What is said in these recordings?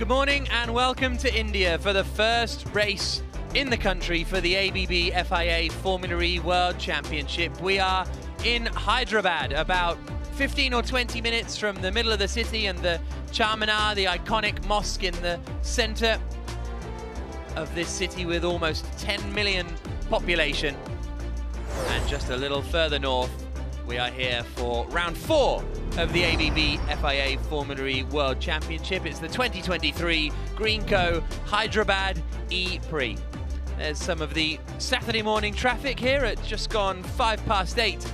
Good morning and welcome to India for the first race in the country for the ABB FIA Formula E World Championship. We are in Hyderabad, about 15 or 20 minutes from the middle of the city and the Charminar, the iconic mosque in the center of this city with almost 10 million population. And just a little further north, we are here for round 4 of the ABB FIA Formula E World Championship. It's the 2023 Greenko Hyderabad E-Prix. There's some of the Saturday morning traffic here at just gone 8:05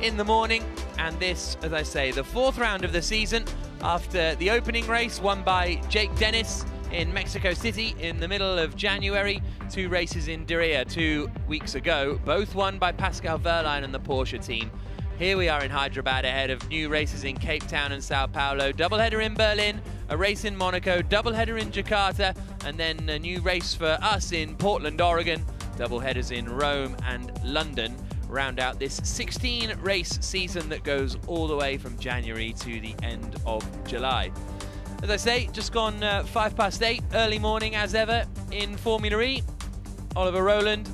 in the morning. And this, as I say, the 4th round of the season after the opening race won by Jake Dennis in Mexico City in the middle of January. 2 races in Diriyah 2 weeks ago, both won by Pascal Wehrlein and the Porsche team. Here we are in Hyderabad ahead of new races in Cape Town and Sao Paulo, doubleheader in Berlin, a race in Monaco, doubleheader in Jakarta, and then a new race for us in Portland, Oregon, doubleheaders in Rome and London. Round out this 16 race season that goes all the way from January to the end of July. As I say, just gone 8:05, early morning as ever in Formula E. Oliver Rowland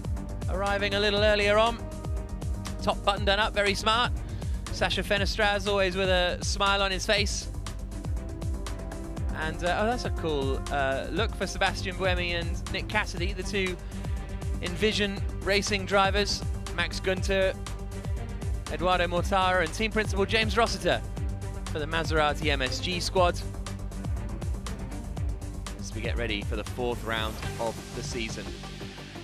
arriving a little earlier on. Top button done up, very smart. Sasha Fenestraz always with a smile on his face. And, oh, that's a cool look for Sebastian Buemi and Nick Cassidy, the 2 Envision Racing drivers. Max Günther, Eduardo Mortara, and team principal James Rossiter for the Maserati MSG squad as we get ready for the 4th round of the season.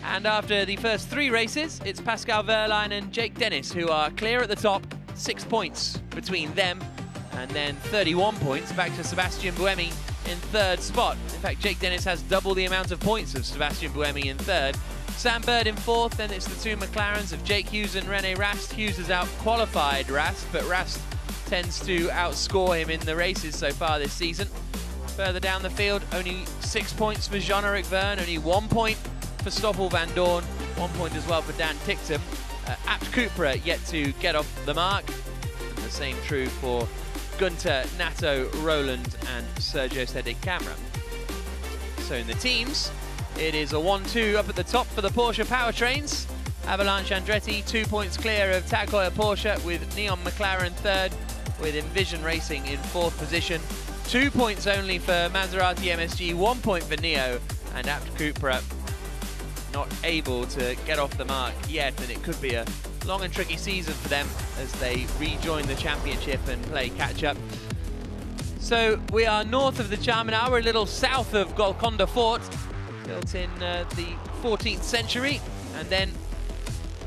And after the first 3 races, it's Pascal Wehrlein and Jake Dennis who are clear at the top, 6 points between them, and then 31 points back to Sebastian Buemi in 3rd spot. In fact, Jake Dennis has double the amount of points of Sebastian Buemi in 3rd. Sam Bird in 4th, then it's the 2 McLarens of Jake Hughes and René Rast. Hughes has out-qualified Rast, but Rast tends to outscore him in the races so far this season. Further down the field, only 6 points for Jean-Eric Verne, only 1 point for Stoffel van Dorn, 1 point as well for Dan Ticktum. Abt Cupra yet to get off the mark. And the same true for Günther, Nato, Rowland and Sergio Sedig Camera. So in the teams, it is a 1-2 up at the top for the Porsche powertrains. Avalanche Andretti 2 points clear of Tag Heuer Porsche, with Neon McLaren 3rd, with Envision Racing in 4th position. 2 points only for Maserati MSG, 1 point for Neo, and Abt Cupra not able to get off the mark yet, and it could be a long and tricky season for them as they rejoin the championship and play catch-up. So we are north of the Charminar, we're a little south of Golconda Fort, built in the 14th century, and then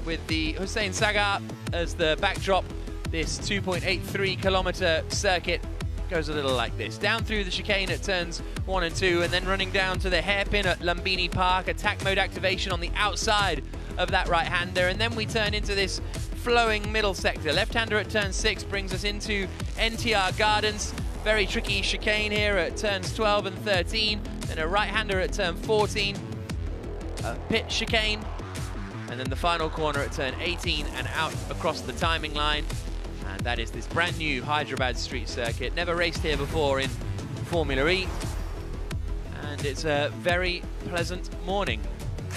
with the Hussein Sagar as the backdrop, this 2.83 kilometer circuit goes a little like this. Down through the chicane at turns 1 and 2, and then running down to the hairpin at Lumbini Park, attack mode activation on the outside of that right-hander, and then we turn into this flowing middle sector. Left-hander at turn 6 brings us into NTR Gardens. Very tricky chicane here at turns 12 and 13, then a right-hander at turn 14, a pit chicane, and then the final corner at turn 18 and out across the timing line. And that is this brand new Hyderabad street circuit. Never raced here before in Formula E. And it's a very pleasant morning.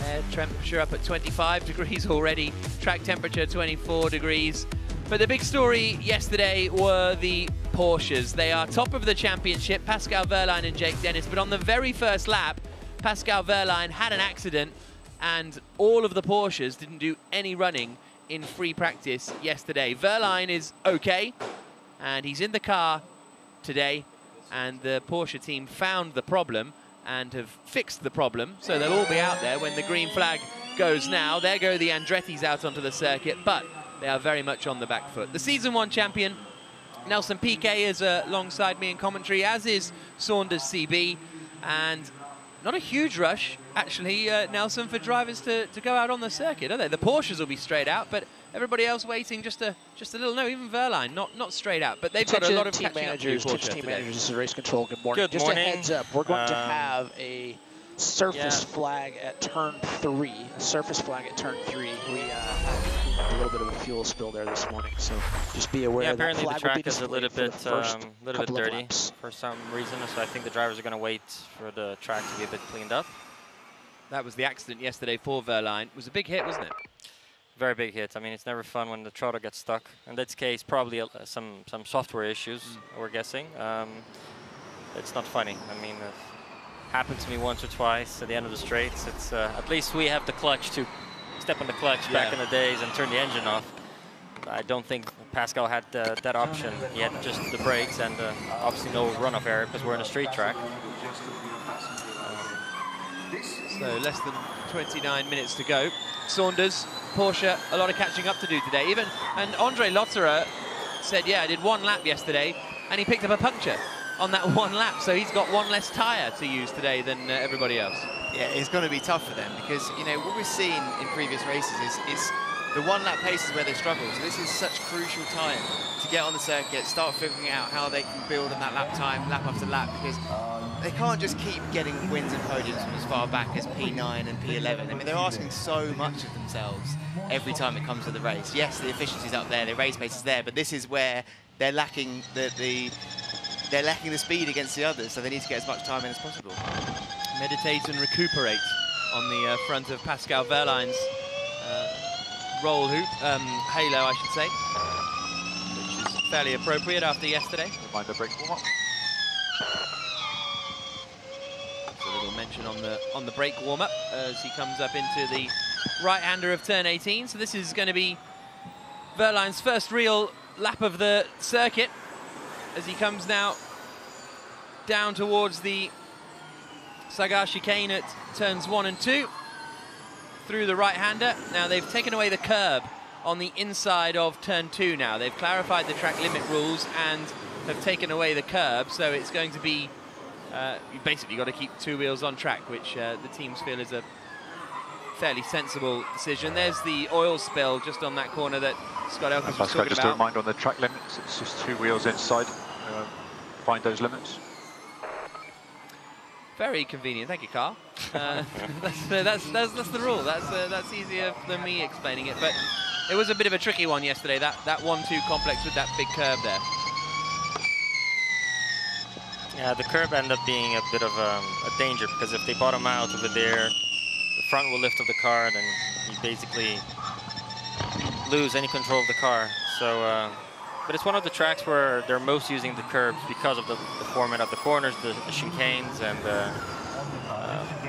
Air temperature up at 25 degrees already. Track temperature 24 degrees. But the big story yesterday were the Porsches. They are top of the championship, Pascal Wehrlein and Jake Dennis. But on the very first lap, Pascal Wehrlein had an accident and all of the Porsches didn't do any running in free practice yesterday. Wehrlein is okay, and he's in the car today, and the Porsche team found the problem and have fixed the problem, so they'll all be out there when the green flag goes now. There go the Andrettis out onto the circuit, but they are very much on the back foot. The Season 1 champion, Nelson Piquet, is alongside me in commentary, as is Saunders CB, and not a huge rush, actually, Nelson, for drivers to go out on the circuit, are they? The Porsches will be straight out, but everybody else waiting just a little. No, even Wehrlein, not straight out, but they've got a lot of team managers. Team managers, this is race control. Good morning. Good morning. Just a heads up, we're going to have a surface flag at turn 3. A surface flag at turn 3. We a little bit of a fuel spill there this morning, so just be aware. Yeah, that apparently the flag track is a little bit dirty dirty for some reason, so I think the drivers are going to wait for the track to be a bit cleaned up. That was the accident yesterday for Verline. It was a big hit, wasn't it? Very big hit. I mean, it's never fun when the throttle gets stuck. In this case, probably some software issues, we're guessing. It's not funny. I mean, it happened to me once or twice at the end of the straights. It's at least we have the clutch to step on the clutch back in the days and turn the engine off. I don't think Pascal had that option. He had just the brakes and obviously no runoff area because we're in a straight track. So less than 29 minutes to go. Saunders, Porsche, a lot of catching up to do today. And Andre Lotterer said, yeah, I did one lap yesterday, and he picked up a puncture on that one lap. So he's got one less tyre to use today than everybody else. Yeah, it's going to be tough for them because, you know, what we've seen in previous races is the one-lap pace is where they struggle. So this is such crucial time to get on the circuit, start figuring out how they can build on that lap time, lap after lap, because they can't just keep getting wins and podiums from as far back as P9 and P11. I mean, they're asking so much of themselves every time it comes to the race. Yes, the efficiency's up there, the race pace is there, but this is where they're lacking they're lacking the speed against the others, so they need to get as much time in as possible. Meditate and recuperate on the front of Pascal Verline's roll hoop, halo, I should say, which is fairly appropriate after yesterday. Mind the brake warm-up. A little mention on the brake warm-up as he comes up into the right-hander of turn 18. So this is going to be Verline's first real lap of the circuit as he comes now down towards the Sagar chicane at turns 1 and 2 through the right-hander. Now they've taken away the curb on the inside of turn 2 now. They've clarified the track limit rules and have taken away the curb, so it's going to be you basically got to keep two wheels on track, which the teams feel is a fairly sensible decision. There's the oil spill just on that corner that Scott Elkins was talking just about. a reminder on the track limits, it's just two wheels inside. Find those limits. Very convenient, thank you, Carl. That's the rule. That's easier than me explaining it. But it was a bit of a tricky one yesterday. That 1-2 complex with that big curve there. Yeah, the curb ended up being a bit of a danger because if they bottom out over there, the front will lift of the car, then you basically lose any control of the car. So, but it's one of the tracks where they're most using the curbs because of the format of the corners, the chicanes, and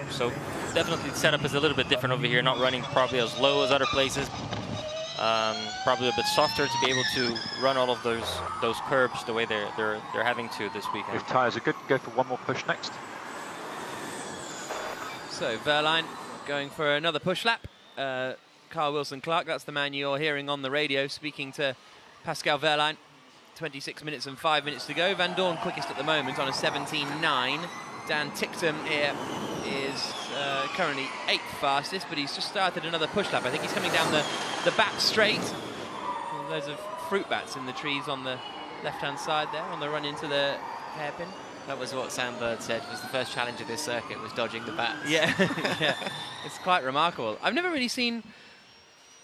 so definitely the setup is a little bit different over here. Not running probably as low as other places. Probably a bit softer to be able to run all of those curbs the way they're having to this weekend. If tyres are good, go for one more push next. So Verline going for another push lap. Carl Wilson-Clark, that's the man you're hearing on the radio speaking to Pascal Verline. 26 minutes and 5 minutes to go. Van Dorn quickest at the moment on a 17.9. Dan Ticktum here is currently 8th fastest, but he's just started another push lap. I think he's coming down the back straight. Loads of fruit bats in the trees on the left-hand side there on the run into the hairpin. That was what Sam Bird said was the first challenge of this circuit, was dodging the bats. Yeah, yeah, it's quite remarkable. I've never really seen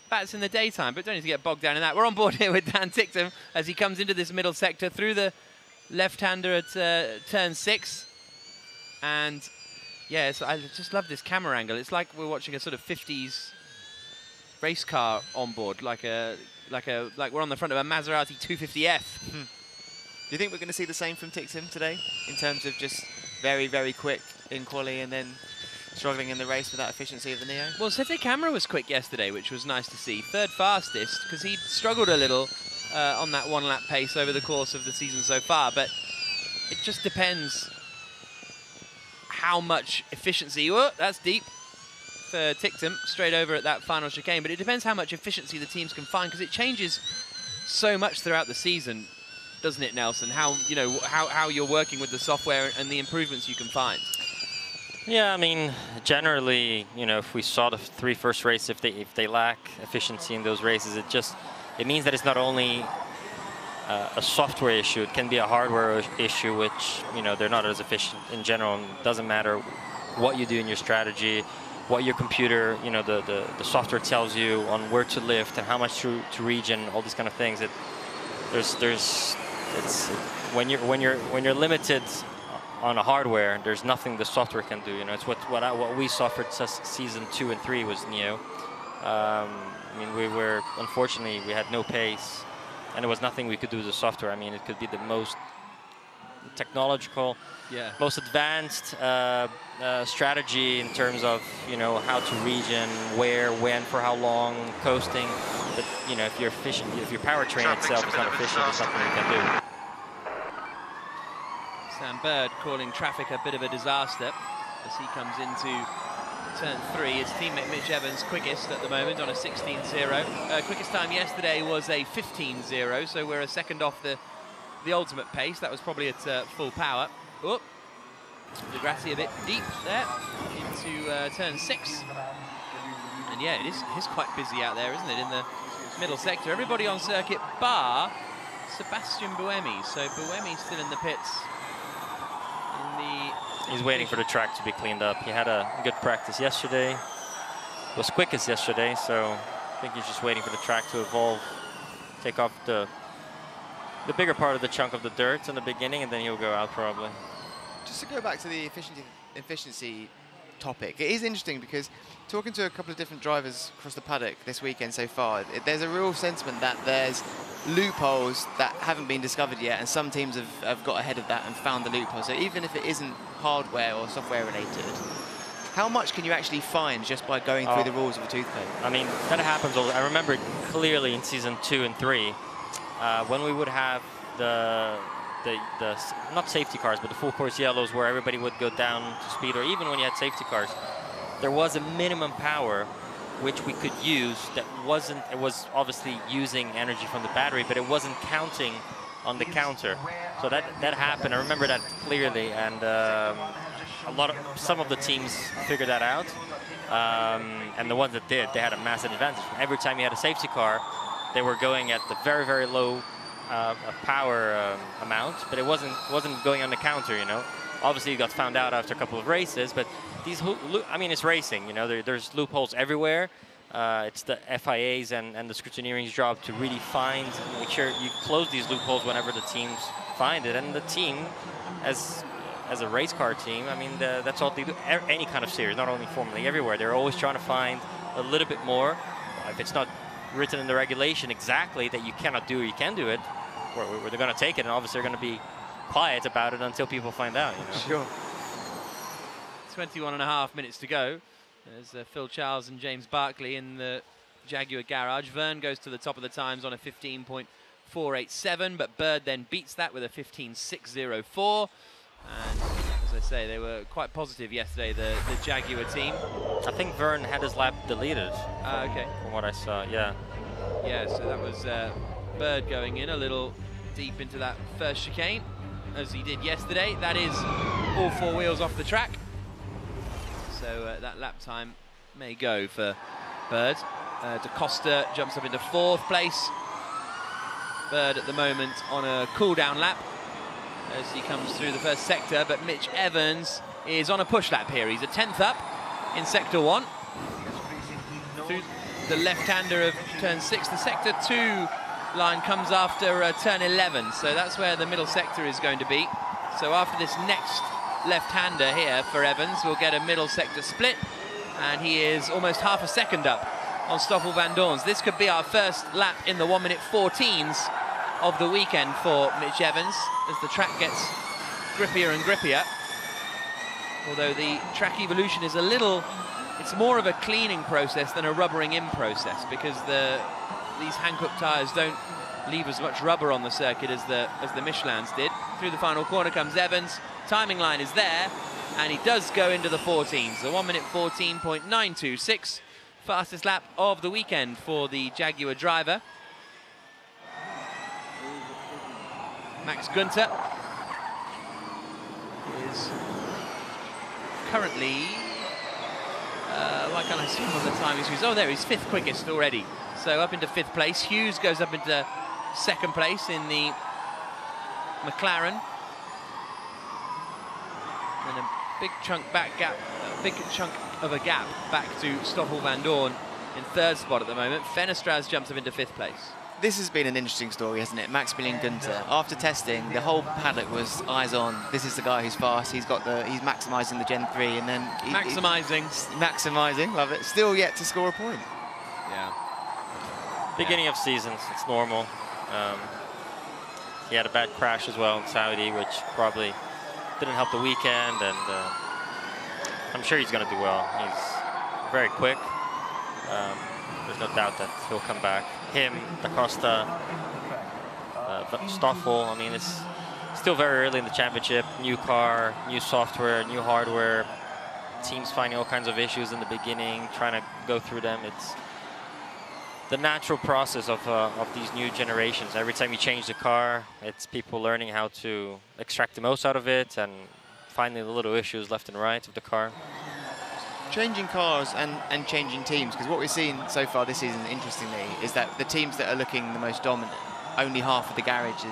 bats in the daytime, but don't need to get bogged down in that. We're on board here with Dan Ticktum as he comes into this middle sector through the left-hander at turn 6. And yeah, I just love this camera angle. It's like we're watching a sort of 50s race car on board, like we're on the front of a Maserati 250F. Do you think we're going to see the same from Ticktum today in terms of just very, very quick in quali and then struggling in the race with that efficiency of the Neo? Well, Sete Camara was quick yesterday, which was nice to see. 3rd fastest, because he'd struggled a little on that one-lap pace over the course of the season so far, but it just depends how much efficiency, that's deep for Ticktum, straight over at that final chicane, but it depends how much efficiency the teams can find, because it changes so much throughout the season, doesn't it, Nelson? How you're working with the software and the improvements you can find. Yeah, I mean, generally, you know, if we saw the 3 first races, if they lack efficiency in those races, it means that it's not only a software issue, it can be a hardware issue, which, you know, they're not as efficient in general. And it doesn't matter what you do in your strategy, what your computer, you know, the software tells you on where to lift and how much to regen, all these kind of things. When you're limited on a hardware, there's nothing the software can do. You know, it's what we suffered season 2 and 3 was Neo. I mean, unfortunately we had no pace, and there was nothing we could do with the software. I mean, it could be the most technological, most advanced strategy in terms of, you know, how to regen, where, when, for how long, coasting. But you know, if you're efficient, if your powertrain itself is not efficient, there's nothing you can do. Sam Bird calling traffic a bit of a disaster as he comes into turn 3. His teammate Mitch Evans quickest at the moment on a 16.0. Quickest time yesterday was a 15.0, so we're a second off the ultimate pace. That was probably at full power. Oh, Di Grassi a bit deep there into turn 6. And yeah, it is quite busy out there, isn't it, in the middle sector. Everybody on circuit bar Sebastian Buemi. So Buemi still in the pits. He's waiting for the track to be cleaned up. He had a good practice yesterday. Was quickest yesterday, so I think he's just waiting for the track to evolve, take off the bigger part of the chunk of the dirt in the beginning, and then he'll go out probably. Just to go back to the efficiency topic, it is interesting because talking to a couple of different drivers across the paddock this weekend so far, there's a real sentiment that there's loopholes that haven't been discovered yet, and some teams have got ahead of that and found the loophole. So even if it isn't hardware or software related, how much can you actually find just by going through the rules of a toothpaste? I mean, that happens all. I remember clearly in season 2 and 3 when we would have the not safety cars, but the full course yellows, where everybody would go down to speed, or even when you had safety cars, there was a minimum power which we could use that wasn't, it was obviously using energy from the battery, but it wasn't counting on the counter. So that happened. I remember that clearly, and some of the teams figured that out, and the ones that did, they had a massive advantage. Every time you had a safety car, they were going at the very, very low power amount, but it wasn't going on the counter, you know. Obviously, it got found out after a couple of races, but these, I mean, it's racing, you know. There's loopholes everywhere. It's the FIA's and the scrutineering's job to really find, make sure you close these loopholes whenever the teams find it. And the team, as a race car team, I mean, that's all they do. Any kind of series, not only Formula E, everywhere. They're always trying to find a little bit more. If it's not written in the regulation exactly that you cannot do or you can do it, where they're going to take it, and obviously they're going to be quiet about it until people find out, you know? Sure. 21.5 minutes to go. There's Phil Charles and James Barkley in the Jaguar garage. Verne goes to the top of the times on a 15.487, but Bird then beats that with a 15.604. And as I say, they were quite positive yesterday, the Jaguar team. I think Verne had his lap deleted. Okay. From what I saw, yeah. Yeah, so that was Bird going in a little deep into that first chicane, as he did yesterday. That is all 4 wheels off the track. So that lap time may go for Bird. Da Costa jumps up into 4th place. Bird at the moment on a cool-down lap as he comes through the first sector, but Mitch Evans is on a push lap here. He's a 10th up in sector 1. Through the left-hander of turn 6, the sector 2 line comes after turn 11, so that's where the middle sector is going to be. So after this next left-hander here for Evans, we'll get a middle sector split, and he is almost half a second up on Stoffel van Dorn's. This could be our first lap in the 1 minute 14s of the weekend for Mitch Evans, as the track gets grippier and grippier. Although the track evolution is it's more of a cleaning process than a rubbering in process, because these Hankook tyres don't leave as much rubber on the circuit as the Michelins did. Through the final corner comes Evans. Timing line is there, and he does go into the 14s. The 1 minute 14.926, fastest lap of the weekend for the Jaguar driver. Max Günther is currently, why can't I see him on the time? Oh, there, he's 5th quickest already. So up into 5th place. Hughes goes up into 2nd place in the McLaren. And big chunk of a gap back to Stoffel van Doorn in third spot at the moment. Fenestraz jumps up into fifth place. This has been an interesting story, hasn't it? Maximilian Günther. After testing, the whole paddock was eyes on. This is the guy who's fast. He's maximising the Gen 3, and then maximising, love it. Still yet to score a point. Yeah. Beginning of seasons, it's normal. He had a bad crash as well in Saudi, which probably didn't help the weekend, and I'm sure he's going to do well. He's very quick. There's no doubt that he'll come back. Him, Da Costa, Stoffel, I mean, it's still very early in the championship. New car, new software, new hardware. Teams finding all kinds of issues in the beginning, trying to go through them. It's the natural process of these new generations. Every time you change the car, it's people learning how to extract the most out of it and finding the little issues left and right of the car. Changing cars and changing teams, because what we've seen so far this season, interestingly, is that the teams that are looking the most dominant, only half of the garage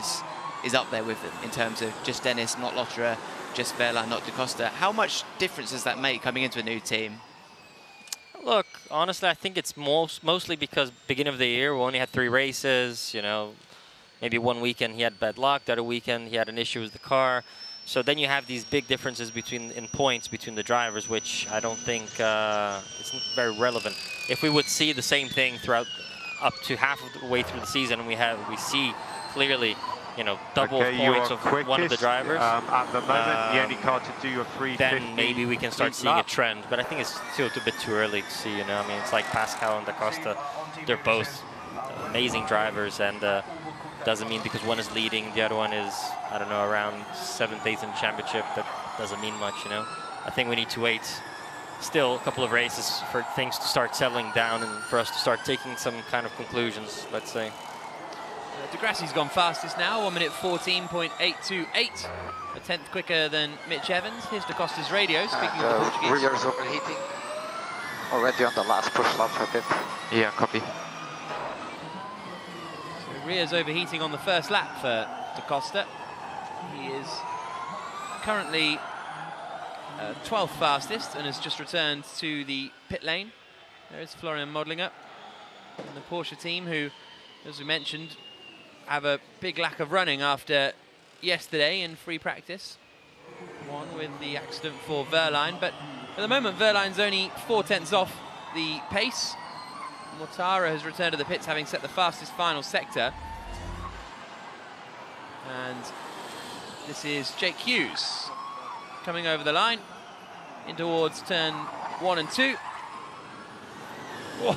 is up there with them in terms of just Dennis, not Lotterer, just Wehrlein, not Da Costa. How much difference does that make coming into a new team? Look, honestly, I think it's mostly because beginning of the year, we only had 3 races, you know, maybe one weekend he had bad luck, the other weekend he had an issue with the car. So then you have these big differences in points between the drivers, which I don't think it's very relevant. If we would see the same thing throughout up to half of the way through the season, we see clearly, you know, double points of quickest, one of the drivers. At the moment, the only car to do a 350. Then maybe we can start seeing a trend, but I think it's still a bit too early to see. You know, I mean, it's like Pascal and Da Costa; they're both amazing drivers, and doesn't mean because one is leading, the other one is, I don't know, around 7th, 8th in the championship. That doesn't mean much, you know. I think we need to wait still a couple of races for things to start settling down and for us to start taking some kind of conclusions, let's say. De Grassi's gone fastest now, 1 minute 14.828. A tenth quicker than Mitch Evans. Here's Da Costa's radio, speaking of the Portuguese. Rear's overheating. Already on the last push lap for a bit. Yeah, copy. So rear's overheating on the first lap for Da Costa. He is currently 12th fastest and has just returned to the pit lane. There is Florian Modlinger and the Porsche team, who, as we mentioned, have a big lack of running after yesterday in free practice. One with the accident for Wehrlein, but at the moment Wehrlein's only 4 tenths off the pace. Mortara has returned to the pits, having set the fastest final sector. And this is Jake Hughes coming over the line in towards turn 1 and 2. Whoa.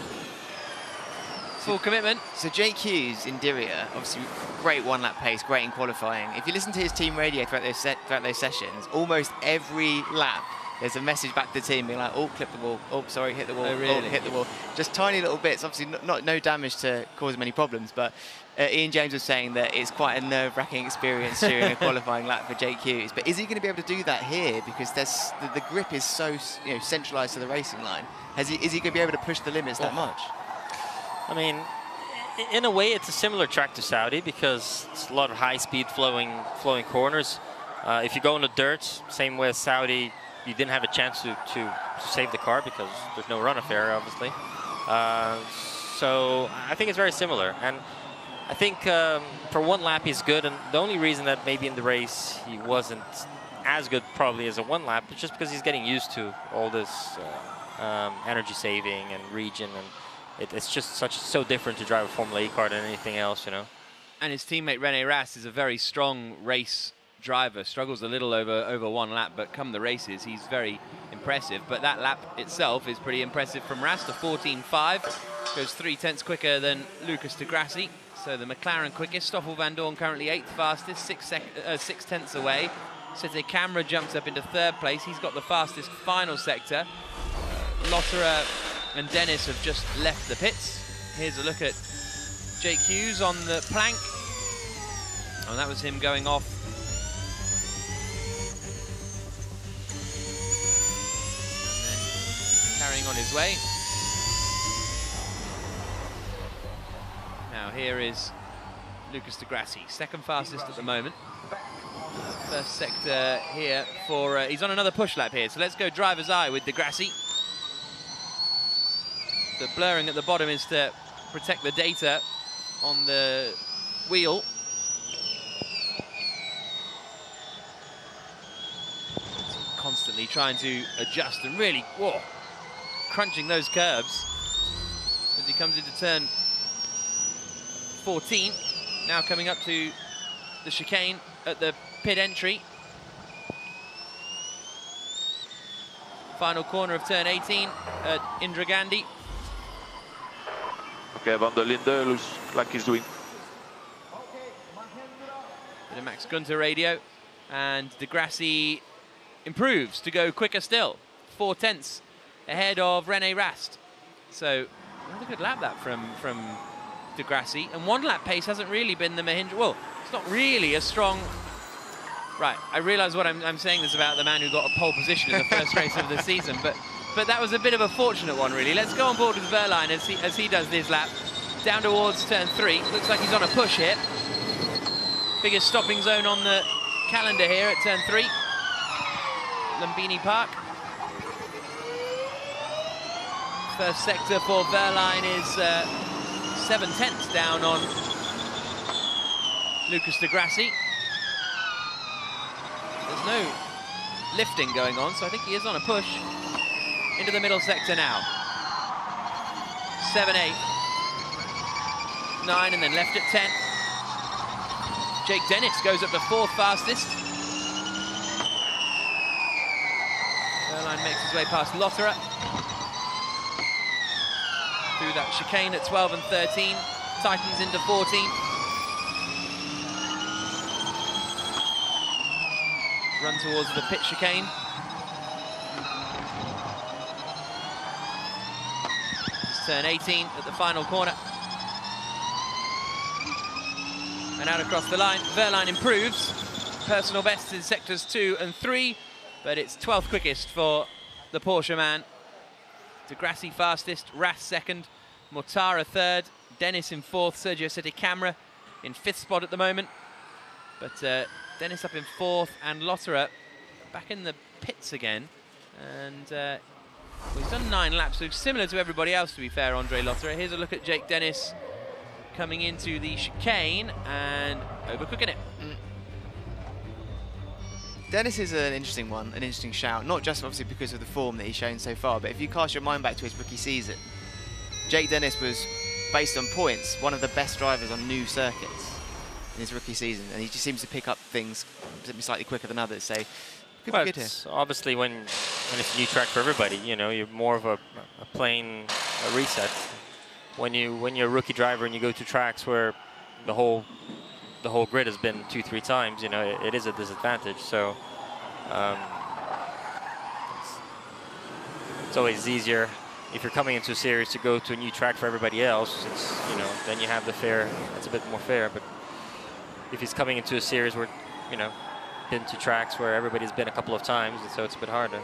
Full commitment. So Jake Hughes in Diriyah, obviously great one-lap pace, great in qualifying. If you listen to his team radio throughout those sessions, almost every lap there's a message back to the team being like, oh, clip the wall, oh, sorry, hit the wall, oh, really? Oh, hit the wall. Just tiny little bits, obviously no damage to cause him any problems, but Ian James was saying that it's quite a nerve-wracking experience during a qualifying lap for Jake Hughes. But is he going to be able to do that here? Because the grip is so centralised to the racing line. Is he going to be able to push the limits that much? I mean, in a way, it's a similar track to Saudi because it's a lot of high-speed flowing corners. If you go on the dirt, same with Saudi, you didn't have a chance to save the car because there's no run affair, obviously. So I think it's very similar. And I think for one lap he's good, and the only reason that maybe in the race he wasn't as good probably as a one lap is just because he's getting used to all this energy saving and region, and it's just so different to drive a Formula E car than anything else, you know. And his teammate René Rast is a very strong race driver, struggles a little over one lap, but come the races he's very impressive. But that lap itself is pretty impressive from Rast, a 14.5, goes 3 tenths quicker than Lucas de Grassi. So the McLaren quickest. Stoffel van Doorn currently 8th fastest, 6 tenths away. Sete Camera jumps up into 3rd place. He's got the fastest final sector. Lotterer and Dennis have just left the pits. Here's a look at Jake Hughes on the plank. And that was him going off. And then carrying on his way. Now here is Lucas de Grassi, 2nd fastest at the moment. First sector here for, he's on another push lap here, so let's go driver's eye with Di Grassi. The blurring at the bottom is to protect the data on the wheel. Constantly trying to adjust and really, whoa, crunching those curves as he comes into turn 14. Now coming up to the chicane at the pit entry. Final corner of turn 18 at Indira Gandhi. Okay, Van der Linde looks like he's doing. Bit of Max Gunter radio, and Di Grassi improves to go quicker still. 4/10 ahead of René Rast. So another good lap that from Di Grassi, and one lap pace hasn't really been the Mahindra. Well, it's not really a strong. Right, I realise what I'm saying this about the man who got a pole position in the first race of the season, but that was a bit of a fortunate one, really. Let's go on board with Wehrlein as he does this lap. Down towards turn 3. Looks like he's on a push here. Biggest stopping zone on the calendar here at turn 3. Lumbini Park. First sector for Wehrlein is 7/10 down on Lucas Di Grassi. There's no lifting going on, so I think he is on a push into the middle sector now. 7, 8, 9, and then left at 10. Jake Dennis goes up to 4th fastest. Wehrlein makes his way past Lotterer. Through that chicane at 12 and 13. Tightens into 14. Run towards the pit chicane. It's turn 18 at the final corner. And out across the line, Wehrlein improves. Personal best in sectors 2 and 3, but it's 12th quickest for the Porsche man. Di Grassi fastest, Rast 2nd, Mortara 3rd, Dennis in 4th, Sergio Settecamera in 5th spot at the moment. But Dennis up in 4th, and Lotterer back in the pits again. And well, he's done 9 laps, so similar to everybody else, to be fair, Andre Lotterer. Here's a look at Jake Dennis coming into the chicane and overcooking it. Dennis is an interesting one, an interesting shout, not just obviously because of the form that he's shown so far, but if you cast your mind back to his rookie season, Jake Dennis was, based on points, one of the best drivers on new circuits in his rookie season, and he just seems to pick up things slightly quicker than others, so could be good here. Obviously when it's a new track for everybody, you know, you're more of a plain reset. When you're a rookie driver and you go to tracks where the whole grid has been 2-3 times, you know, it is a disadvantage. So it's always easier if you're coming into a series to go to a new track for everybody else. It's, you know, then you have the fair. It's a bit more fair. But if he's coming into a series where, you know, been to tracks where everybody's been a couple of times, so it's a bit harder.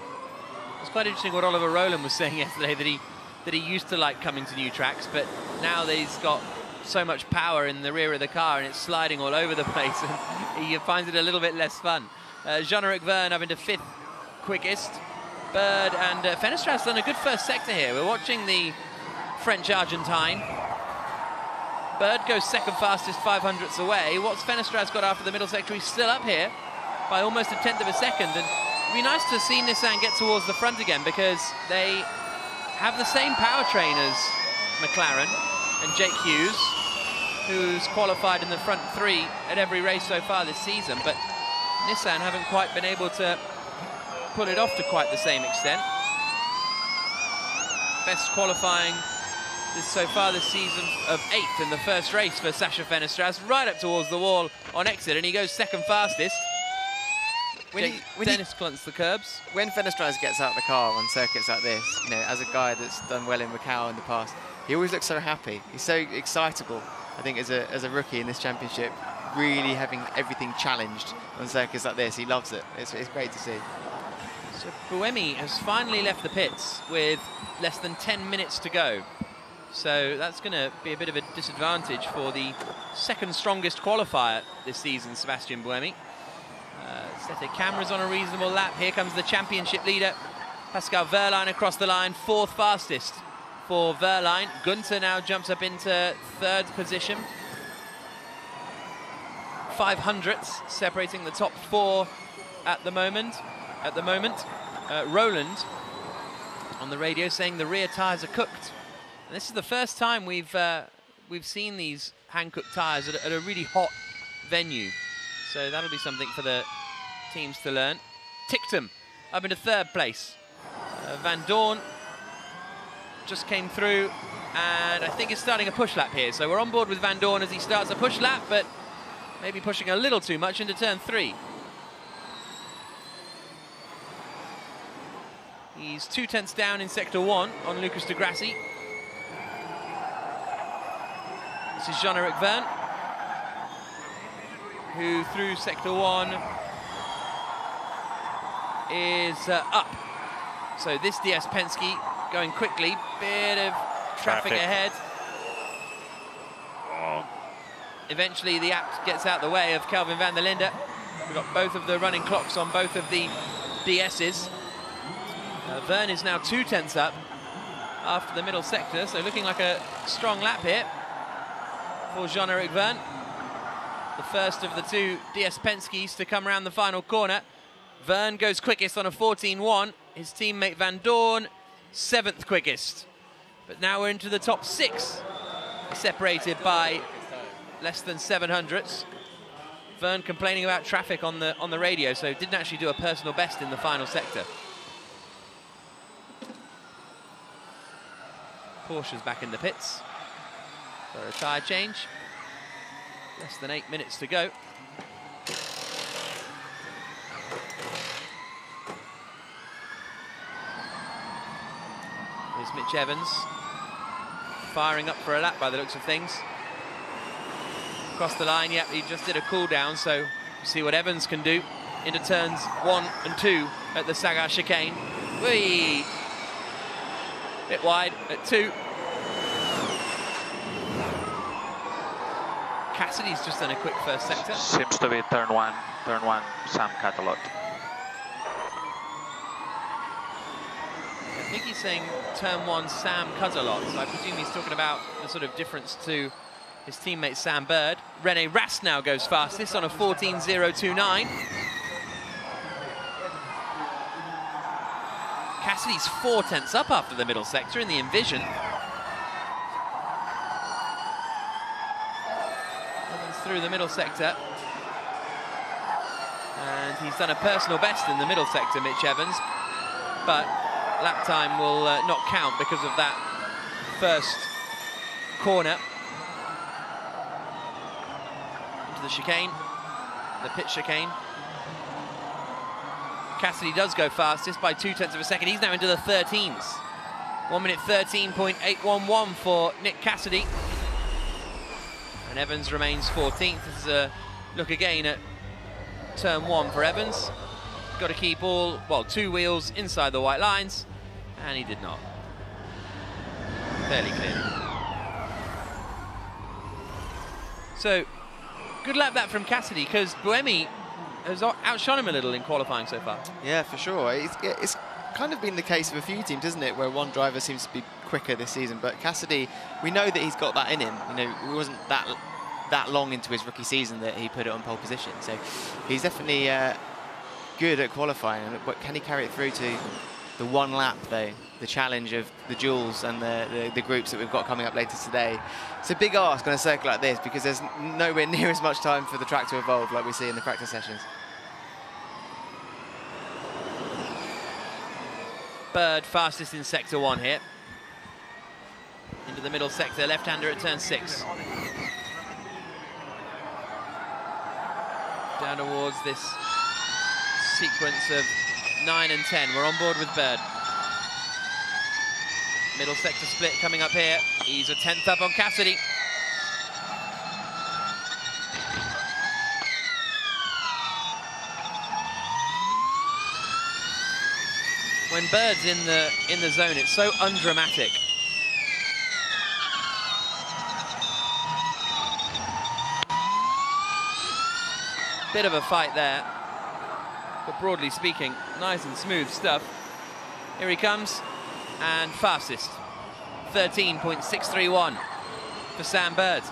It's quite interesting what Oliver Rowland was saying yesterday, that he used to like coming to new tracks, but now that he's got so much power in the rear of the car and it's sliding all over the place, and he finds it a little bit less fun. Jean-Eric Verne up into 5th quickest. Bird and Fenestras done a good first sector here. We're watching the French-Argentine. Bird goes 2nd fastest, 500ths away. What's Fenestras got after the middle sector? He's still up here by almost a 10th of a second, and it'd be nice to see Nissan get towards the front again, because they have the same powertrain as McLaren and Jake Hughes, who's qualified in the front 3 at every race so far this season, but Nissan haven't quite been able to pull it off to quite the same extent. Best qualifying so far this season of 8th in the first race for Sacha Fenestras, right up towards the wall on exit, and he goes 2nd fastest. When Dennis clunks the curbs. When Fenestras gets out of the car on circuits like this, you know, as a guy that's done well in Macau in the past, he always looks so happy. He's so excitable, I think, as a rookie in this championship, really having everything challenged on circuits like this. He loves it. It's great to see. So Buemi has finally left the pits with less than 10 minutes to go. So that's going to be a bit of a disadvantage for the 2nd strongest qualifier this season, Sebastian Buemi. Set of cameras on a reasonable lap. Here comes the championship leader, Pascal Wehrlein, across the line, 4th fastest for Wehrlein. Gunther now jumps up into 3rd position. 500ths separating the top 4 at the moment. Roland on the radio saying the rear tyres are cooked. And this is the first time we've seen these hand-cooked tyres at a really hot venue. So that'll be something for the teams to learn. Ticktum up into 3rd place. Van Dorn just came through, and I think he's starting a push lap here. So we're on board with Van Dorn as he starts a push lap, but maybe pushing a little too much into turn 3. He's 2 tenths down in sector 1 on Lucas de Grassi. This is Jean-Eric Verne, who through sector 1 is up. So this DS Penske going quickly, bit of traffic ahead. Eventually the app gets out the way of Kelvin van der Linde. We've got both of the running clocks on both of the DS's. Verne is now 2 tenths up after the middle sector, so looking like a strong lap here for Jean-Eric Verne. The first of the 2 DS Penskes to come around the final corner. Verne goes quickest on a 14.1. His teammate Van Dorn, 7th quickest. But now we're into the top 6, separated by less than 700ths. Verne complaining about traffic on the radio, so didn't actually do a personal best in the final sector. Porsche's back in the pits for a tyre change. Less than 8 minutes to go. Here's Mitch Evans, firing up for a lap by the looks of things. Across the line, yep, he just did a cool down, so see what Evans can do into turns 1 and 2 at the Sagar chicane. Whee! Bit wide at 2. Cassidy's just done a quick first sector. Seems to be turn one, Sam Catalot. I think he's saying turn 1 Sam Cudzelot, so I presume he's talking about the sort of difference to his teammate Sam Bird. Rene Rast now goes fastest on a 14.029. Cassidy's 4 tenths up after the middle sector in the Envision. Evans through the middle sector. And he's done a personal best in the middle sector, Mitch Evans. But lap time will not count because of that first corner. Into the chicane, the pit chicane. Cassidy does go fastest by 2 tenths of a second. He's now into the 13s. 1 minute 13.811 for Nick Cassidy. And Evans remains 14th. This is a look again at turn 1 for Evans. Got to keep all, well, 2 wheels inside the white lines, and he did not. Fairly clearly. So, good lap that from Cassidy, because Buemi has outshone him a little in qualifying so far. Yeah, for sure. It's kind of been the case of a few teams, isn't it, where one driver seems to be quicker this season. But Cassidy, we know that he's got that in him. You know, it wasn't that long into his rookie season that he put it on pole position. So he's definitely good at qualifying. But can he carry it through to the 1 lap, though? The challenge of the duels and the groups that we've got coming up later today. It's a big ask on a circuit like this because there's nowhere near as much time for the track to evolve like we see in the practice sessions. Bird fastest in sector 1 here. Into the middle sector, left-hander at turn 6. Down towards this sequence of 9 and 10. We're on board with Bird. Middle sector split coming up here. He's a 10th up on Cassidy. When Bird's in the zone, it's so undramatic. Bit of a fight there. but broadly speaking, nice and smooth stuff. Here he comes, and fastest, 13.631 for Sam Bird.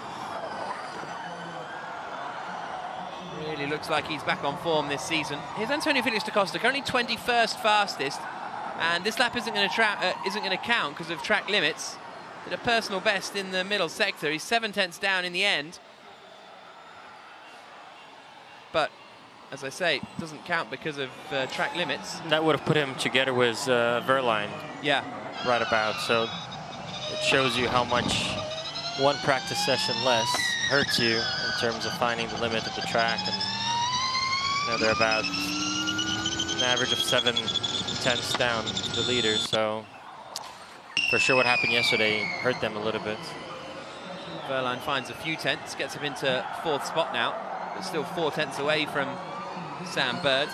Really looks like he's back on form this season. Here's Antonio Felix da Costa, currently 21st fastest, and this lap isn't going to count because of track limits. Did a personal best in the middle sector. He's 7/10 down in the end. But, as I say, it doesn't count because of track limits. That would have put him together with Verline. Yeah. Right about. So it shows you how much one practice session less hurts you in terms of finding the limit of the track. And you know, they're about an average of 7/10 down to the leaders. So for sure what happened yesterday hurt them a little bit. Verline finds a few tenths, gets him into 4th spot now, but still 4 tenths away from Sam Bird.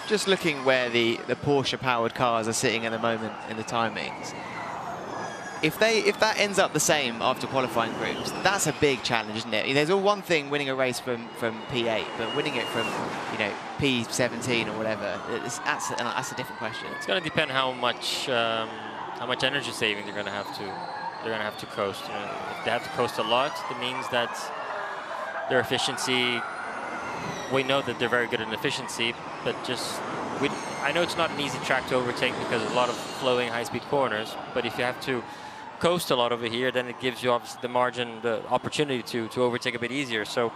Just looking where the Porsche-powered cars are sitting at the moment in the timings, if that ends up the same after qualifying groups, that's a big challenge, isn't it? There's all one thing winning a race from P8, but winning it from P17 or whatever, that's a different question. It's going to depend how much energy saving they're going to have to coast. You know, if they have to coast a lot, it means that their efficiency. We know that they're very good in efficiency, but I know it's not an easy track to overtake because there's a lot of flowing high-speed corners. But if you have to coast a lot over here, then it gives you obviously the margin, the opportunity to overtake a bit easier. So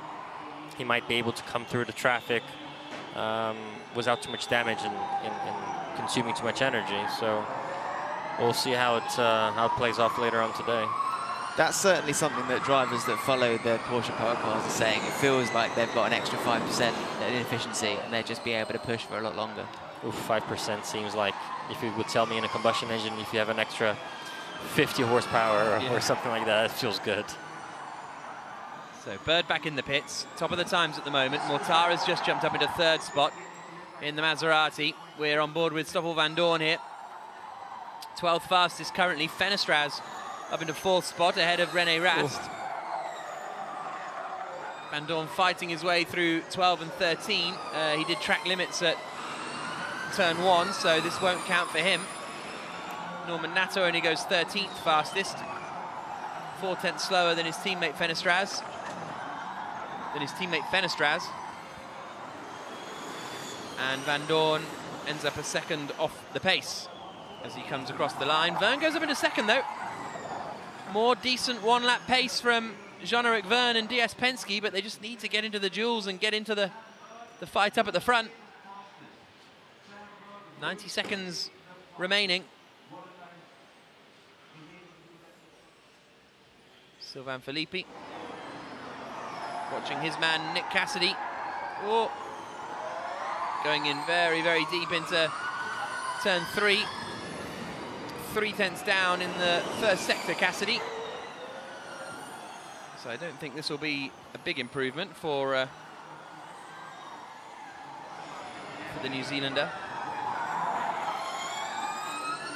he might be able to come through the traffic without too much damage and consuming too much energy. So we'll see how it plays off later on today. That's certainly something that drivers that follow the Porsche power cars are saying. It feels like they've got an extra 5% in efficiency and they'll just be able to push for a lot longer. Oof, 5% seems like, if you would tell me in a combustion engine, if you have an extra 50 horsepower or something like that, it feels good. So Bird back in the pits, top of the times at the moment. Mortara's just jumped up into 3rd spot in the Maserati. We're on board with Stoffel van Dorn here. 12th fastest currently, Fenestraz up into 4th spot ahead of René Rast. Van Dorn fighting his way through 12 and 13. He did track limits at turn 1, so this won't count for him. Norman Nato only goes 13th fastest, 4 tenths slower than his teammate Fenestraz. And Van Dorn ends up a 2nd off the pace as he comes across the line. Verne goes up into 2nd though. More decent 1-lap pace from Jean-Eric Verne and DS Penske, but they just need to get into the duels and get into the fight up at the front. 90 seconds remaining. Sylvain Philippi watching his man Nick Cassidy. Oh, going in very, very deep into turn 3. 3 tenths down in the 1st sector, Cassidy. So I don't think this will be a big improvement for the New Zealander.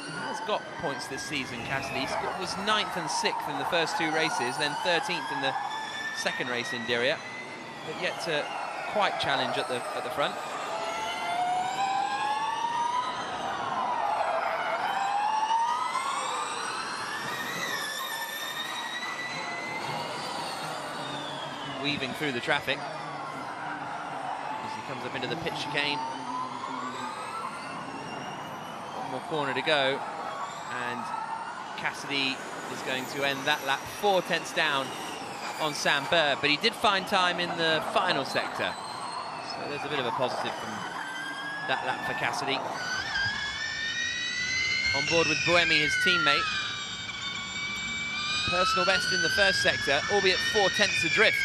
He has got points this season, Cassidy. He was 9th and 6th in the first 2 races, then 13th in the 2nd race in Diriyah, but yet to quite challenge at the front. Weaving through the traffic as he comes up into the pit chicane. One more corner to go, and Cassidy is going to end that lap 4 tenths down on Sam Bird, but he did find time in the final sector, so there's a bit of a positive from that lap for Cassidy. On board with Buemi, his teammate. Personal best in the 1st sector, albeit 4 tenths adrift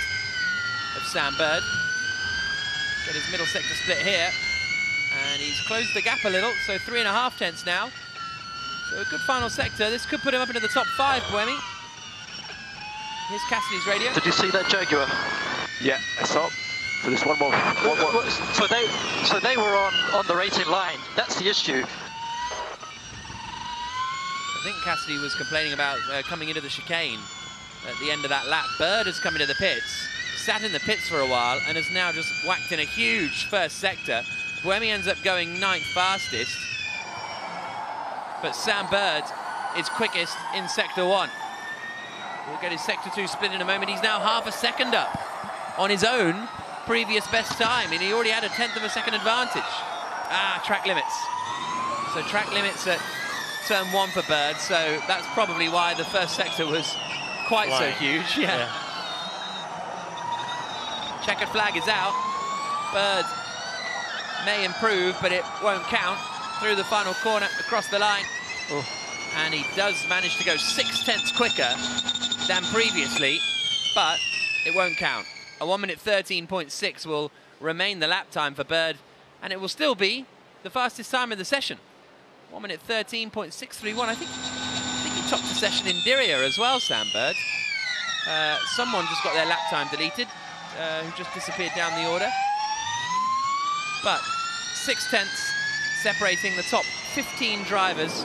of Sam Bird. Get his middle sector split here, and he's closed the gap a little, so 3.5 tenths now. So a good final sector. This could put him up into the top 5, Buemi. Here's Cassidy's radio. Did you see that Jaguar? Yeah, I saw. So there's one more. So they were on the racing line. That's the issue. think Cassidy was complaining about coming into the chicane at the end of that lap. Bird has come into the pits, sat in the pits for a while, and has now just whacked in a huge first sector. Buemi ends up going 9th fastest, but Sam Bird is quickest in Sector 1. We'll get his Sector 2 split in a moment. He's now half a second up on his own previous best time, and he already had a 1/10 of a second advantage. Track limits. So track limits at turn 1 for Bird, so that's probably why the first sector was quite so huge. Yeah. Checkered flag is out. Bird may improve, but it won't count. Through the final corner, across the line. Oh. And he does manage to go 6/10 quicker than previously, but it won't count. A 1:13.6 will remain the lap time for Bird, and it will still be the fastest time in the session. 1:13.631. I think he topped the session in Diriyah as well, Sam Bird. Someone just got their lap time deleted, who just disappeared down the order. But 6/10 separating the top 15 drivers.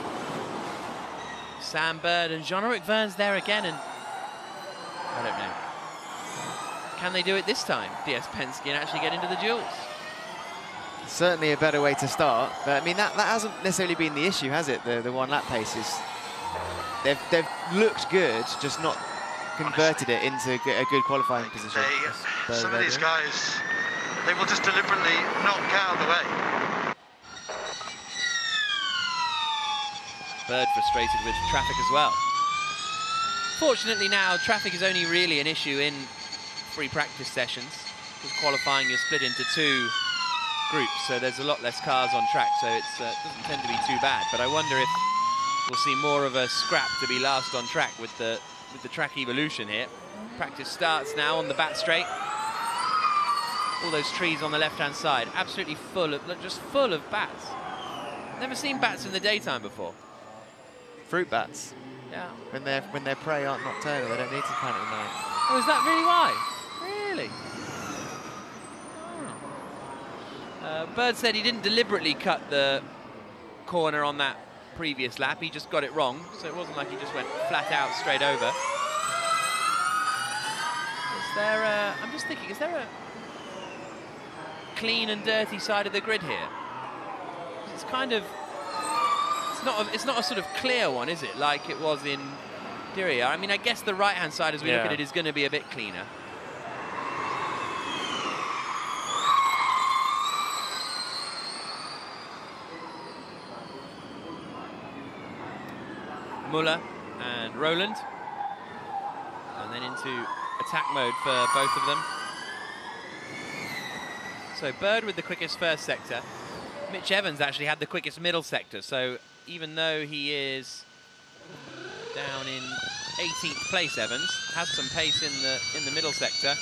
Sam Bird and Jean-Eric Vergne's there again, and I don't know. Can they do it this time, DS Penske, and actually get into the duels? Certainly a better way to start, but I mean that hasn't necessarily been the issue, has it? The one lap paces. They've looked good, just not converted it into a good qualifying position. Some of these guys, they will just deliberately not get out of the way. Bird frustrated with traffic as well. Fortunately now, traffic is only really an issue in free practice sessions, because qualifying you're split into 2 groups, so there's a lot less cars on track, so it doesn't tend to be too bad. But I wonder if we'll see more of a scrap to be last on track with the track evolution here. Practice starts now on the back straight. All those trees on the left-hand side, absolutely full of, just full of bats. Never seen bats in the daytime before. Fruit bats. Yeah. When their prey aren't nocturnal, they don't need to plant at night. Oh, is that really why? Really? Oh. Bird said he didn't deliberately cut the corner on that previous lap. He just got it wrong, so it wasn't like he just went flat out straight over. Is there a, I'm just thinking, is there a clean and dirty side of the grid here? It's kind of, it's not a sort of clear one, is it, like it was in Diriyah? I mean, I guess the right-hand side, as we look at it, is going to be a bit cleaner. Muller and Roland, and then into attack mode for both of them. So Bird with the quickest first sector. Mitch Evans actually had the quickest middle sector, so even though he is down in 18th place, Evans has some pace in the middle sector.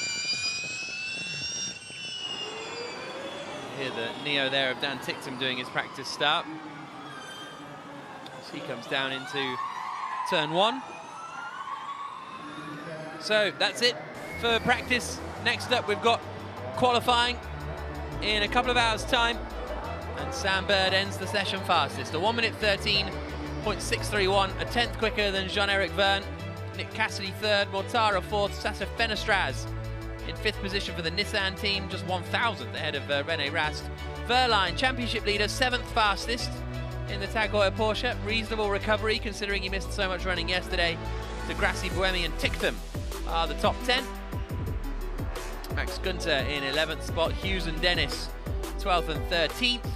You hear the Neo there of Dan Ticktum doing his practice start. As he comes down into turn 1. So that's it for practice. Next up, we've got qualifying in a couple of hours' time, and Sam Bird ends the session fastest. A 1:13.631, a 10th quicker than Jean-Eric Vergne. Nick Cassidy 3rd, Mortara 4th, Sasa Fenestraz in 5th position for the Nissan team, just 1,000th ahead of René Rast. Verline, championship leader, 7th fastest in the Tag Heuer Porsche. Reasonable recovery considering he missed so much running yesterday. Degrassi, Buemi and Ticktum are the top 10. Max Günther in 11th spot, Hughes and Dennis 12th and 13th.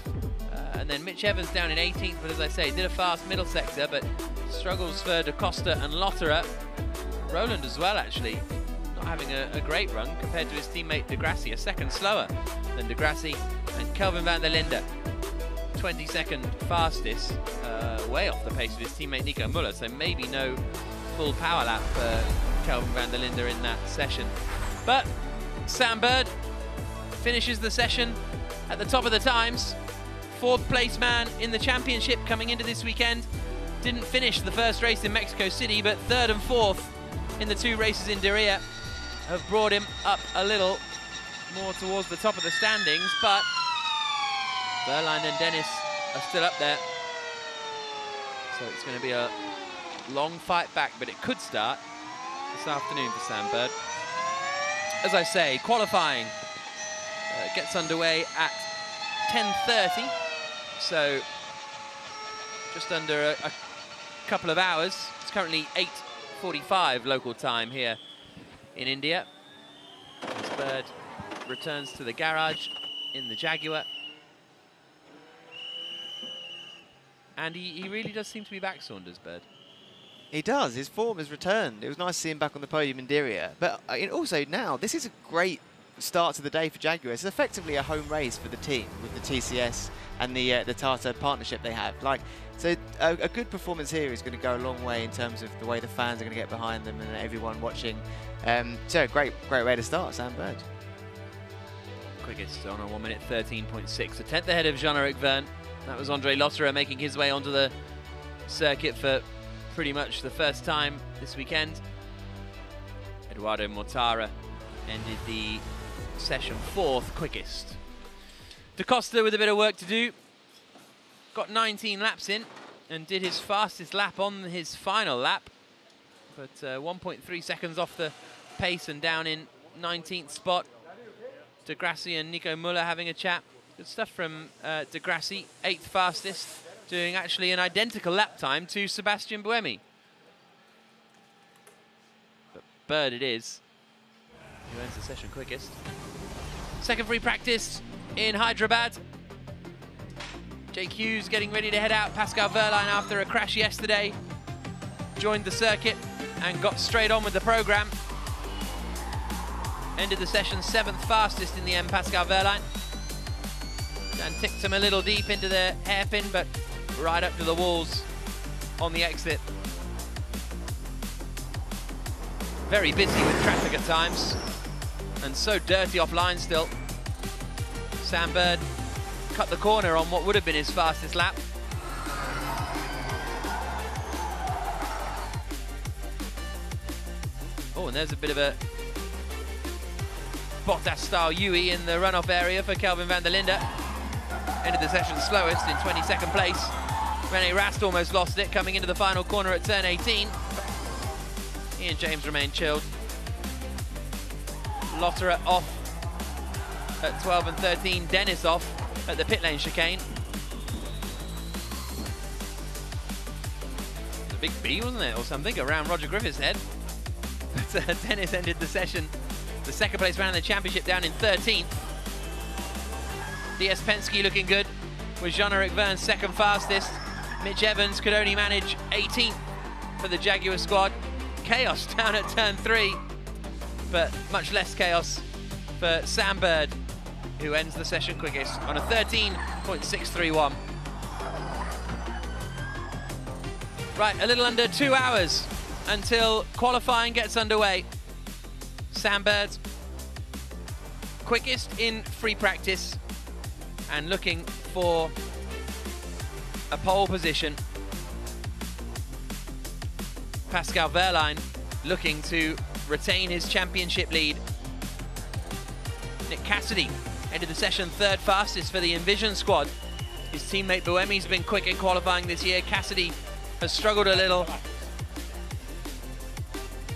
And then Mitch Evans down in 18th, but as I say, did a fast middle sector, but struggles for Da Costa and Lotterer. Roland as well, actually, not having a great run compared to his teammate Degrassi, a second slower than Degrassi. And Kelvin van der Linde, 22nd fastest, way off the pace of his teammate Nico Muller, so maybe no full power lap for Kelvin van der Linde in that session. But Sam Bird finishes the session at the top of the times. 4th place man in the championship coming into this weekend. Didn't finish the first race in Mexico City, but 3rd and 4th in the 2 races in Diriyah have brought him up a little more towards the top of the standings, but Verline and Dennis are still up there. So it's going to be a long fight back, but it could start this afternoon for Sam Bird. As I say, qualifying gets underway at 10:30, so just under a couple of hours. It's currently 8:45 local time here in India. As Bird returns to the garage in the Jaguar. And he really does seem to be back, Saunders, Bird. He does. His form has returned. It was nice to see him back on the podium in Diriyah. But also now, this is a great start to the day for Jaguar. It's effectively a home race for the team with the TCS and the Tata partnership they have. So a good performance here is going to go a long way in terms of the way the fans are going to get behind them and everyone watching. So great way to start, Sam Bird. Quickest on a 1 minute 13.6, a tenth ahead of Jean-Eric Verne. That was Andre Lotterer making his way onto the circuit for pretty much the first time this weekend. Eduardo Mortara ended the session 4th quickest. Da Costa with a bit of work to do. Got 19 laps in and did his fastest lap on his final lap. But 1.3 seconds off the pace and down in 19th spot. De Grassi and Nico Muller having a chat. Good stuff from De Grassi, 8th fastest, doing actually an identical lap time to Sebastian Buemi. But Bird it is, who ends the session quickest. Second free practice in Hyderabad. Jake Hughes getting ready to head out. Pascal Wehrlein, after a crash yesterday, joined the circuit and got straight on with the program. Ended the session 7th fastest in the end, Pascal Wehrlein. And ticked him a little deep into the hairpin, but right up to the walls on the exit. Very busy with traffic at times, and so dirty offline still. Sam Bird cut the corner on what would have been his fastest lap. Oh, and there's a bit of a Bottas-style UE in the runoff area for Kelvin van der Linde. Ended the session slowest in 22nd place. René Rast almost lost it coming into the final corner at turn 18. Ian James remained chilled. Lotterer off at 12 and 13. Dennis off at the pit lane chicane. A big B, wasn't it, or something, around Roger Griffith's head. But Dennis ended the session, the second place round in the championship, down in 13th. DS Penske looking good with Jean-Eric Verne's second fastest. Mitch Evans could only manage 18th for the Jaguar squad. Chaos down at turn 3, but much less chaos for Sam Bird, who ends the session quickest on a 13.631. Right, a little under 2 hours until qualifying gets underway. Sam Bird, quickest in free practice and looking for a pole position. Pascal Wehrlein looking to retain his championship lead. Nick Cassidy ended the session 3rd fastest for the Envision squad. His teammate Buemi's been quick in qualifying this year. Cassidy has struggled a little.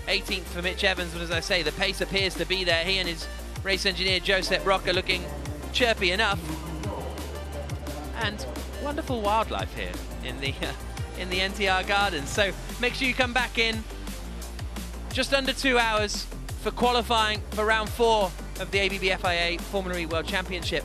18th for Mitch Evans, but as I say, the pace appears to be there. He and his race engineer Josep Roca looking chirpy enough. And wonderful wildlife here in the NTR Gardens. So make sure you come back in just under 2 hours for qualifying for round 4 of the ABB FIA Formula E World Championship.